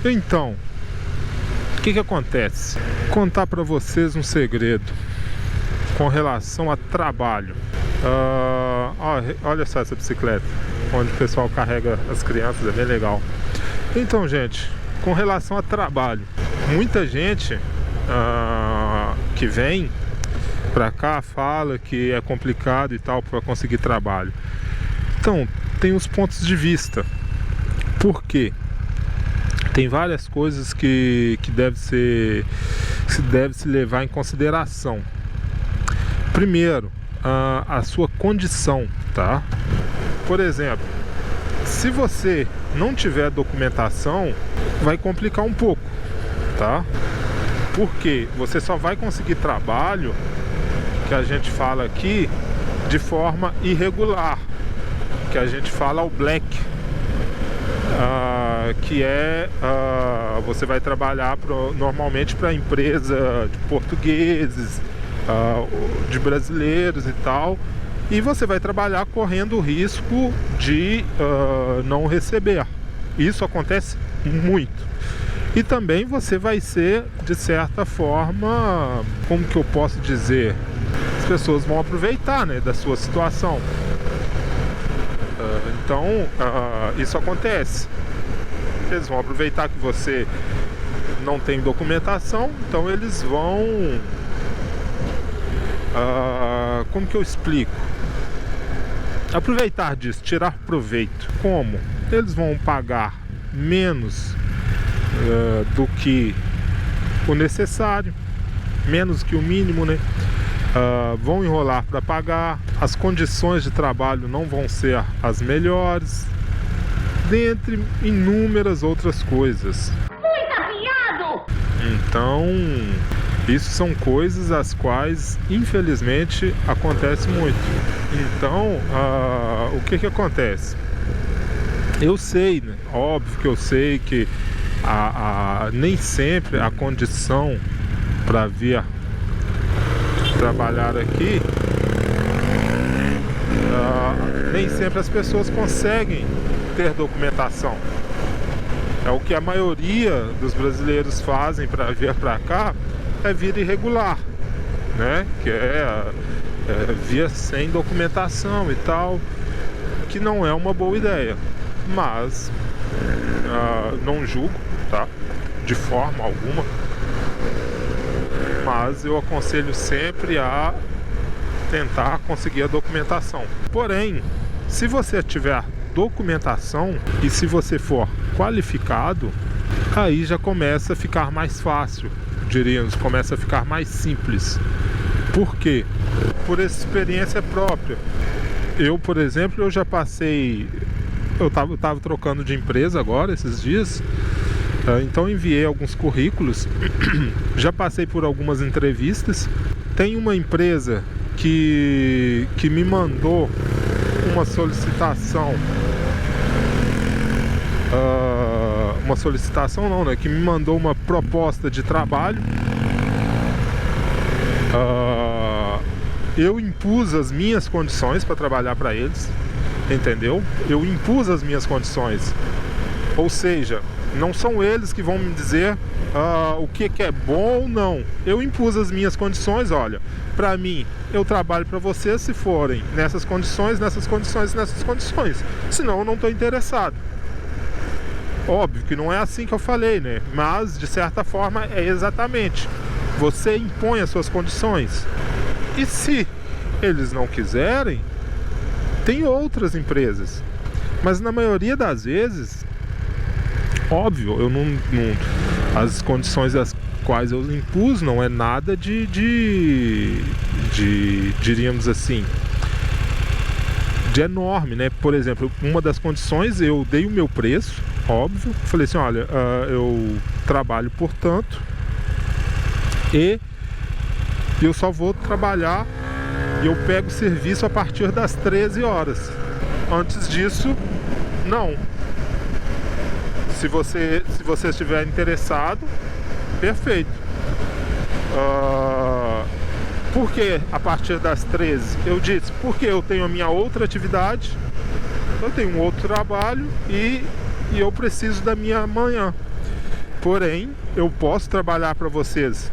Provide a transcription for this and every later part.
Então, o que acontece? Vou contar para vocês um segredo com relação a trabalho. Olha só essa bicicleta, onde o pessoal carrega as crianças, é bem legal. Então, gente, com relação a trabalho, muita gente que vem pra cá fala que é complicado e tal para conseguir trabalho. Então, tem os pontos de vista. Por quê? Tem várias coisas que deve se levar em consideração. Primeiro, a sua condição, tá? Por exemplo, se você não tiver documentação, vai complicar um pouco, tá? Porque você só vai conseguir trabalho, que a gente fala aqui, de forma irregular, que a gente fala o black, que é você vai trabalhar normalmente para empresa de portugueses, de brasileiros e tal, e você vai trabalhar correndo o risco de não receber. Isso acontece muito. E também você vai ser, de certa forma, como que eu posso dizer, as pessoas vão aproveitar, né, da sua situação. Então, isso acontece. Eles vão aproveitar que você não tem documentação, então eles vão... como que eu explico? Aproveitar disso, tirar proveito. Como? Eles vão pagar menos do que o necessário, menos que o mínimo, né? Vão enrolar para pagar, as condições de trabalho não vão ser as melhores, dentre inúmeras outras coisas. Muito afiado! Então, isso são coisas as quais, infelizmente, acontece muito. Então, o que acontece? Eu sei, né? Óbvio que eu sei que nem sempre a condição para vir trabalhar aqui, nem sempre as pessoas conseguem ter documentação. É o que a maioria dos brasileiros fazem para vir para cá, é vir irregular, né? Que é vir sem documentação e tal, que não é uma boa ideia. Mas não julgo, tá? De forma alguma. Mas eu aconselho sempre a tentar conseguir a documentação. Porém, se você tiver documentação e se você for qualificado, aí já começa a ficar mais fácil, diríamos, começa a ficar mais simples. Por quê? Por experiência própria. Eu, por exemplo, eu já passei... Eu tava trocando de empresa agora, esses dias. Então enviei alguns currículos. Já passei por algumas entrevistas. Tem uma empresa que me mandou uma solicitação. Uma solicitação não, né? Que me mandou uma proposta de trabalho. Eu impus as minhas condições para trabalhar para eles, entendeu? Eu impus as minhas condições. Ou seja, não são eles que vão me dizer o que é bom ou não. Eu impus as minhas condições. Olha, para mim, eu trabalho para vocês se forem nessas condições, nessas condições, nessas condições. Senão eu não estou interessado. Óbvio que não é assim que eu falei, né? Mas, de certa forma, é exatamente. Você impõe as suas condições. E se eles não quiserem, tem outras empresas. Mas na maioria das vezes, óbvio, eu não as condições as quais eu impus não é nada diríamos assim, de enorme, né? Por exemplo, uma das condições, eu dei o meu preço, óbvio, falei assim, olha, eu trabalho por tanto e eu só vou trabalhar e eu pego serviço a partir das 13 horas. Antes disso, não. Se você estiver interessado, perfeito. Por que a partir das 13? Eu disse, porque eu tenho a minha outra atividade, eu tenho um outro trabalho e eu preciso da minha manhã. Porém, eu posso trabalhar para vocês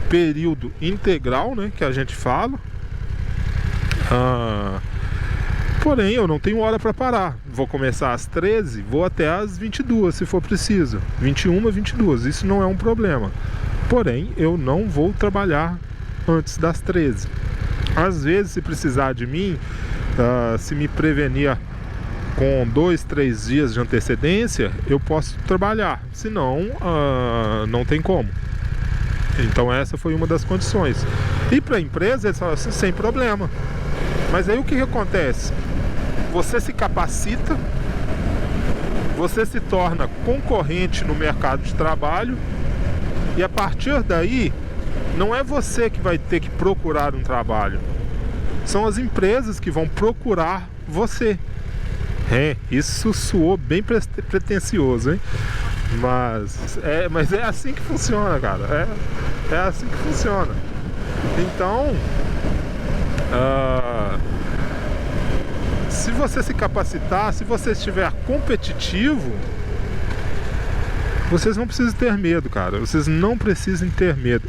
período integral, né, que a gente fala. Porém, eu não tenho hora para parar. Vou começar às 13, vou até às 22, se for preciso. 21, 22, isso não é um problema. Porém, eu não vou trabalhar antes das 13. Às vezes, se precisar de mim, se me prevenir com 2, 3 dias de antecedência, eu posso trabalhar. Senão, não tem como. Então essa foi uma das condições. E para a empresa, eles falaram assim, sem problema. Mas aí o que acontece? Você se capacita, você se torna concorrente no mercado de trabalho, e a partir daí, não é você que vai ter que procurar um trabalho, são as empresas que vão procurar você. Isso soou bem pretensioso, hein? Mas é assim que funciona, cara. É assim que funciona. Então, se você se capacitar, se você estiver competitivo, vocês não precisam ter medo, cara. Vocês não precisam ter medo.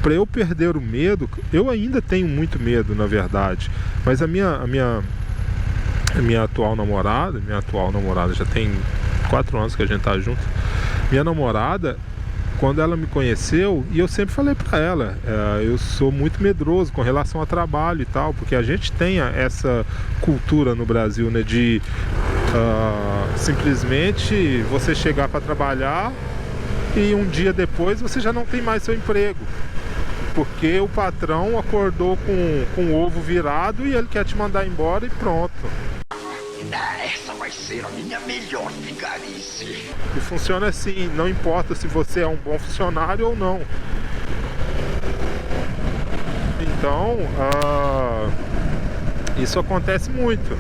Para eu perder o medo, eu ainda tenho muito medo, na verdade. Mas a minha atual namorada já tem 4 anos que a gente tá junto. Minha namorada, quando ela me conheceu, e eu sempre falei pra ela, eu sou muito medroso com relação a trabalho e tal, porque a gente tem essa cultura no Brasil, né, de simplesmente você chegar para trabalhar e um dia depois você já não tem mais seu emprego, porque o patrão acordou com o ovo virado e ele quer te mandar embora e pronto. Essa vai ser a minha melhor vigarice. E funciona assim, não importa se você é um bom funcionário ou não. Então, isso acontece muito.